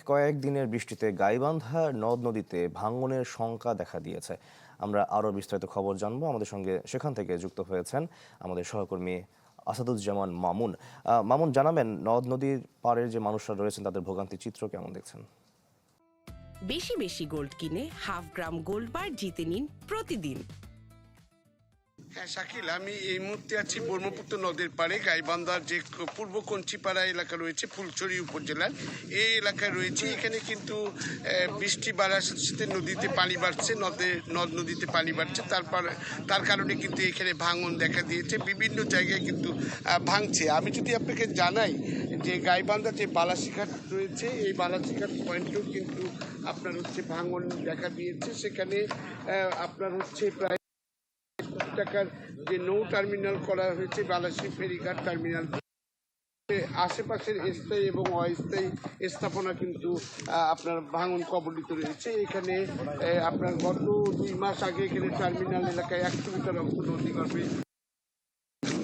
কয়েকদিনের বৃষ্টিতে গাইবান্ধা নদ নদীতে ভাঙনের শঙ্কা দেখা দিয়েছে। আমরা আরও বিস্তারিত খবর জানবো। আমাদের সঙ্গে সেখান থেকে যুক্ত হয়েছেন আমাদের সহকর্মী আসাদুজ্জামান মামুন। মামুন, জানাবেন নদ নদীর পাড়ের যে মানুষরা রয়েছেন তাদের ভোগান্তি চিত্র কেমন দেখছেন? বেশি বেশি গোল্ড কিনে হাফ গ্রাম গোল্ড বার জিতে নিন প্রতিদিন। হ্যাঁ শাকিল, আমি এই মুহূর্তে আছি ব্রহ্মপুত্র নদের পাড়ে গাইবান্ধার যে পূর্ব কঞ্চিপাড়া এলাকা রয়েছে ফুলছড়ি উপজেলার এই এলাকায় রয়েছে। এখানে কিন্তু বৃষ্টি বাড়ার সাথে সাথে নদীতে পানি বাড়ছে, নদ নদীতে পানি বাড়ছে। তার কারণে কিন্তু এখানে ভাঙন দেখা দিয়েছে, বিভিন্ন জায়গায় কিন্তু ভাঙছে। আমি যদি আপনাকে জানাই যে গাইবান্ধা যে বালাসিঘাট রয়েছে এই বালাসিঘাট পয়েন্টেও কিন্তু আপনার হচ্ছে ভাঙন দেখা দিয়েছে। সেখানে আপনার হচ্ছে প্রায় টাকার যে নৌ টার্মিনাল করা হয়েছে বালাসী ফেরিঘাট টার্মিনাল, আশেপাশের স্থায়ী এবং অস্থায়ী স্থাপনা কিন্তু আপনার ভাঙন কবলিত রয়েছে। এখানে আপনার গত 2 মাস আগে এখানে টার্মিনাল এলাকায় 100 মিটার অংশ নদীগর্ভে,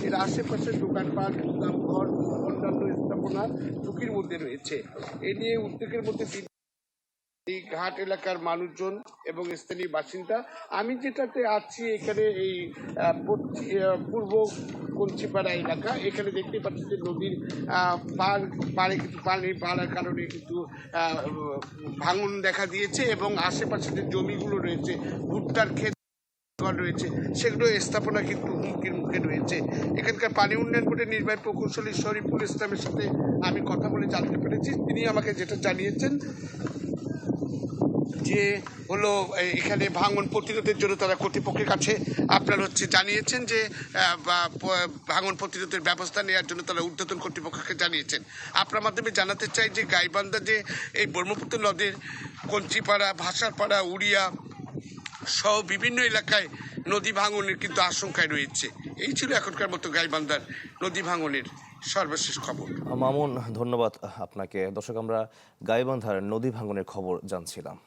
এর আশেপাশের দোকানপাট ঘর অন্যান্য স্থাপনা ঝুঁকির মধ্যে রয়েছে। এ নিয়ে উদ্যোগের মধ্যে এই ঘাট এলাকার মানুষজন এবং স্থানীয় বাসিন্দা। আমি যেটাতে আছি এখানে এই পূর্ব কঞ্চিপাড়া এলাকা, এখানে দেখতে পাচ্ছি যে নদীর পাড়ে কিন্তু পানি বাড়ার কারণে কিন্তু ভাঙন দেখা দিয়েছে এবং আশেপাশে যে জমিগুলো রয়েছে ভুট্টার ক্ষেত রয়েছে সেগুলো স্থাপনা কিন্তু হুমকির মুখে রয়েছে। এখানকার পানি উন্নয়ন বোর্ডের নির্বাহী প্রকৌশলী শরীফুল ইসলামের সাথে আমি কথা বলে জানতে পেরেছি, তিনি আমাকে যেটা জানিয়েছেন যে হলো এখানে ভাঙন প্রতিরোধের জন্য তারা কর্তৃপক্ষের কাছে আপনার হচ্ছে জানিয়েছেন যে ভাঙন প্রতিরোধের ব্যবস্থা নেওয়ার জন্য তারা ঊর্ধ্বতন কর্তৃপক্ষকে জানিয়েছেন। আপনার মাধ্যমে জানাতে চাই যে গাইবান্ধা যে এই ব্রহ্মপুত্র নদের কঞ্চিপাড়া, ভাষারপাড়া, উড়িয়া সহ বিভিন্ন এলাকায় নদী ভাঙনের কিন্তু আশঙ্কায় রয়েছে। এই ছিল এখনকার মতো গাইবান্ধার নদী ভাঙনের সর্বশেষ খবর। মামুন, ধন্যবাদ আপনাকে। দর্শক, আমরা গাইবান্ধার নদী ভাঙনের খবর জানছিলাম।